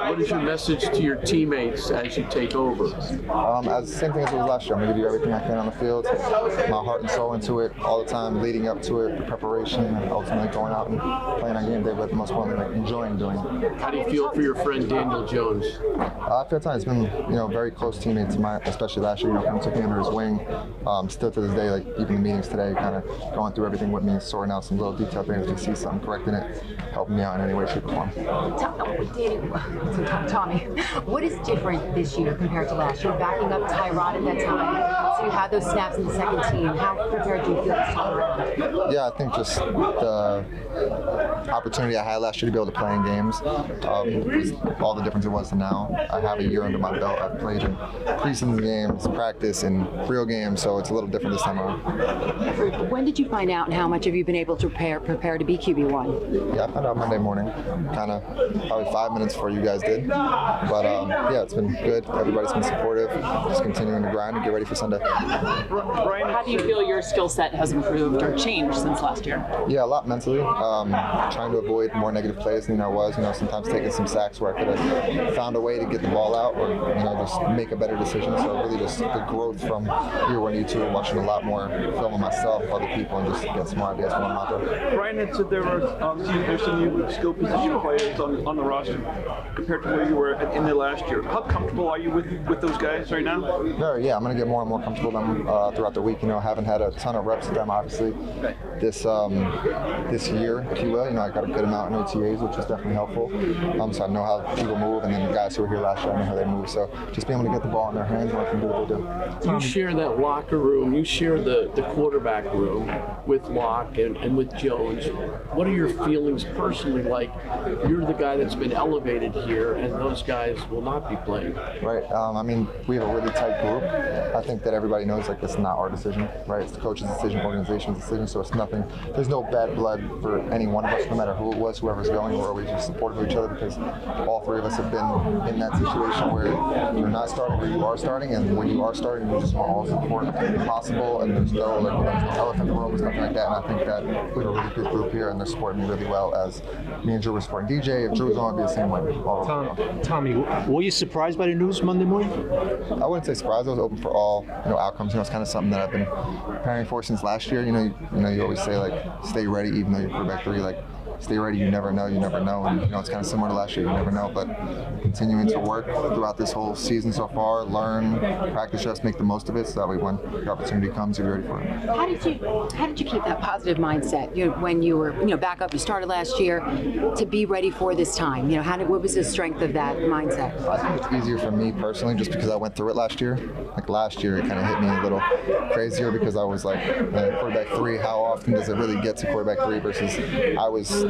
What is your message to your teammates as you take over? As the same thing as it was last year. I'm going to give you everything I can on the field, my heart and soul into it all the time, leading up to it, the preparation, and ultimately going out and playing on game day, but most importantly, like, enjoying doing it. How do you feel for your friend Daniel Jones? I feel time. It's been, very close teammate to mine, especially last year. Kind of took me under his wing. Still to this day, like even the meetings today, kind of going through everything with me, sorting out some little detail things. If you see something, correcting it, helping me out in any way, shape, or form. Tommy, what is different this year compared to last year? Backing up Tyrod at that time, so you had those snaps in the second team. How prepared do you feel this time around? Yeah, I think just the opportunity I had last year to be able to play in games was all the difference it was to now. I have a year under my belt. I've played in preseason games, practice, and real games, so it's a little different this time around. When did you find out, and how much have you been able to prepare to be QB1? Yeah, I found out Monday morning, kind of probably 5 minutes before you guys did. But yeah, it's been good. Everybody's been supportive. Just continuing to grind and get ready for Sunday. How do you feel your skill set has improved or changed since last year? Yeah, a lot mentally. Trying to avoid more negative plays than I was. Sometimes taking some sacks where I could have found a way to get the ball out or just make a better decision. So really just the growth from year one, year two, watching a lot more film of myself, other people, and just get some more ideas when I'm out there. Brian had said there's some new skill position players on the roster compared to where you were in the last year. How comfortable are you with those guys right now? Very, yeah. I'm going to get more and more comfortable with them throughout the week. I haven't had a ton of reps with them, obviously, this year, if you will. I got a good amount in OTAs, which was definitely helpful. So I know how people move, and then the guys who were here last year, I know how they move. So just being able to get the ball in their hands and let them do what they do. You share that locker room, you share the quarterback room with Locke and with Jones. What are your feelings personally like? You're the guy that's been elevated here, and those guys will not be playing. Right. We have a really tight group. I think that everybody knows it's not our decision, right? It's the coach's decision, organization's decision, so it's nothing. There's no bad blood for any one of us, no matter who it was, whoever's going. We're always just supportive of each other because all three of us have been in that situation where you're not starting where you are starting, and when you are starting, you just want all the support possible, and there's no elephant in the room or something like that. And I think that we have a really good group here, and they're supporting me really well. As me and Drew were supporting DJ, if Drew was on, it'd be the same way. Tommy, were you surprised by the news Monday morning? I wouldn't say surprised. I was open for all outcomes. It's kind of something that I've been preparing for since last year. You always say stay ready, even though you're quarterback three. Stay ready. You never know. And it's kind of similar to last year. You never know. But continuing to work throughout this whole season so far, learn, practice, just make the most of it, so that way when the opportunity comes, you're ready for it. How did you keep that positive mindset? When you were back up, you started last year, to be ready for this time. What was the strength of that mindset? I think it's easier for me personally, just because I went through it last year. Last year, it kind of hit me a little crazier because I was quarterback three. How often does it really get to quarterback three? Versus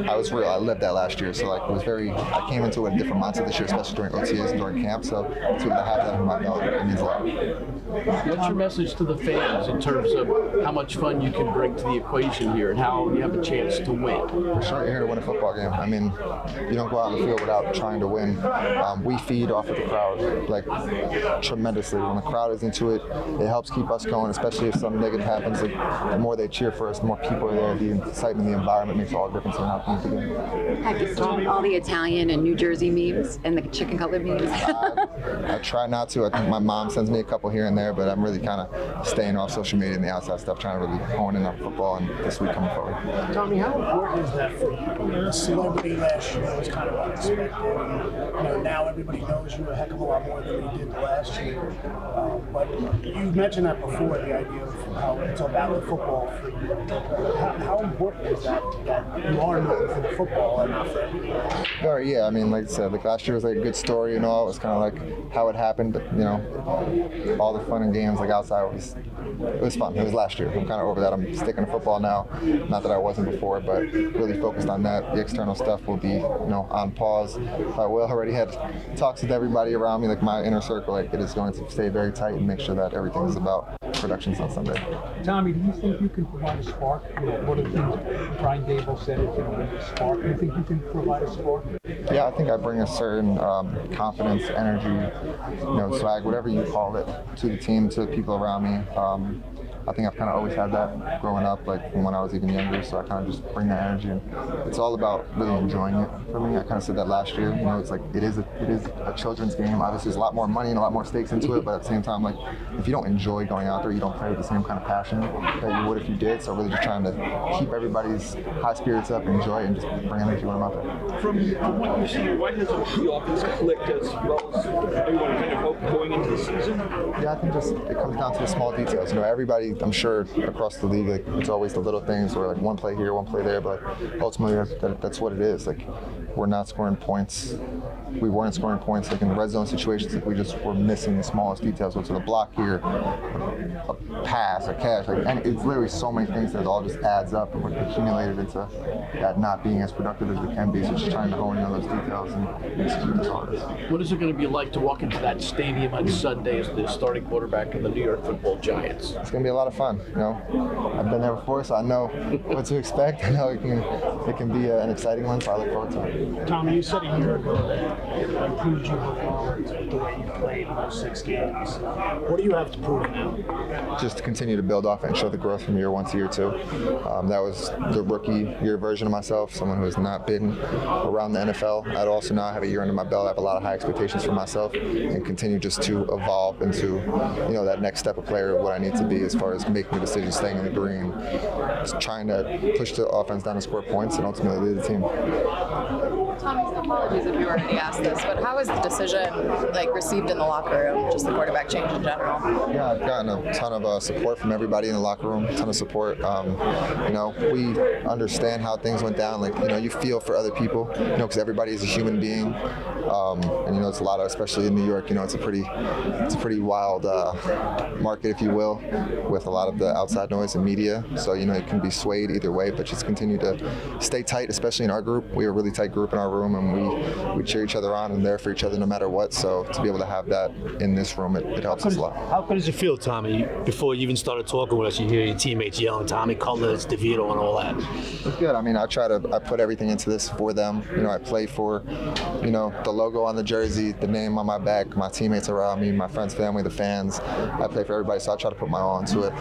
I was real. I lived that last year, so it was very. I came into a different mindset this year, especially during OTAs and during camp. So to have that in my belt, it means a lot. What's your message to the fans in terms of how much fun you can bring to the equation here and how you have a chance to win? For sure, you're here to win a football game. You don't go out on the field without trying to win. We feed off of the crowd tremendously. When the crowd is into it, it helps keep us going, especially if something negative happens. The more they cheer for us, the more people are there. The excitement, the environment makes all the difference in how things begin. Have you seen all the Italian and New Jersey memes and the chicken cutlet memes? I try not to. I think my mom sends me a couple here and there, but I'm really kind of staying off social media and the outside stuff, trying to really hone in on football and this week coming forward. Tommy, how important is that for you? The celebrity last year was kind of unexpected. Now everybody knows you a heck of a lot more than they did last year. But you mentioned that before, the idea of how it's about the football for you. How important is that you are known for the football and not for everything? Very, yeah. Like I said, last year was a good story and all. It was kind of how it happened. But, all the fun and games outside it was fun. It was last year. I'm kind of over that. I'm sticking to football now. Not that I wasn't before, but really focused on that. The external stuff will be, on pause. I will already had talks with everybody around me, my inner circle. It is going to stay very tight and make sure that everything is about productions on Sunday. Tommy, do you think you can provide a spark? One of the things Brian Dable said is, a spark. Do you think you can provide a spark? Yeah, I think I bring a certain confidence, energy, swag, whatever you call it, to the team, to the people around me. I think I've kind of always had that growing up, like from when I was even younger. So I kind of just bring that energy, and it's all about really enjoying it for me. I kind of said that last year. You know, it's like it is a children's game. Obviously, there's a lot more money and a lot more stakes into it, but at the same time, like if you don't enjoy going out there, you don't play with the same kind of passion that you would if you did. So really just trying to keep everybody's high spirits up, enjoy it, and just bring energy when I'm out there. From what you see, why hasn't the offense clicked as well as everyone kind of hoped going into the season? Yeah, I think just it comes down to the small details. You know, everybody, I'm sure across the league, like it's always the little things where like one play here, one play there, but ultimately that's what it is. Like we're not scoring points. We weren't scoring points like in red zone situations. Like we just were missing the smallest details. So to the block here, a pass, a catch, like and it's literally so many things that it all just adds up and we're accumulated into that not being as productive as we can be. So just trying to hone in on those details and execute as hard as. What is it going to be like to walk into that stadium on Sunday as the starting quarterback of the New York Football Giants? It's going to be a lot of fun. You know, I've been there before, so I know what to expect. I know it can be an exciting one, so I look forward to it. Tommy, you said a year ago that it improved your performance, the way you played in those 6 games. What do you have to prove now? Just to continue to build off and show the growth from year 1 to year 2. That was the rookie year version of myself, someone who has not been around the NFL. I'd also now have a year under my belt. I have a lot of high expectations for myself and continue just to evolve into, you know, that next step of player, what I need to be as far as making the decision, staying in the green, just trying to push the offense down and score points and ultimately lead the team. Tommy, apologies if you already asked this, but how was the decision received in the locker room, just the quarterback change in general? Yeah, I've gotten a ton of support from everybody in the locker room, a ton of support. You know, we understand how things went down. Like, you know, you feel for other people, you know, because everybody is a human being. And, you know, it's a lot of, especially in New York, you know, it's a pretty wild market, if you will, with a lot of the outside noise and media. So, you know, it can be swayed either way, but just continue to stay tight, especially in our group. We are a really tight group in our room, and we cheer each other on and there for each other no matter what. So to be able to have that in this room, it helps us a lot. How good does it feel, Tommy? Before you even started talking with us, you hear your teammates yelling, Tommy Cutlers, DeVito, and all that. It's good. I mean, I put everything into this for them. You know, I play for, you know, the logo on the jersey, the name on my back, my teammates around me, my friends, family, the fans. I play for everybody, so I try to put my all into it.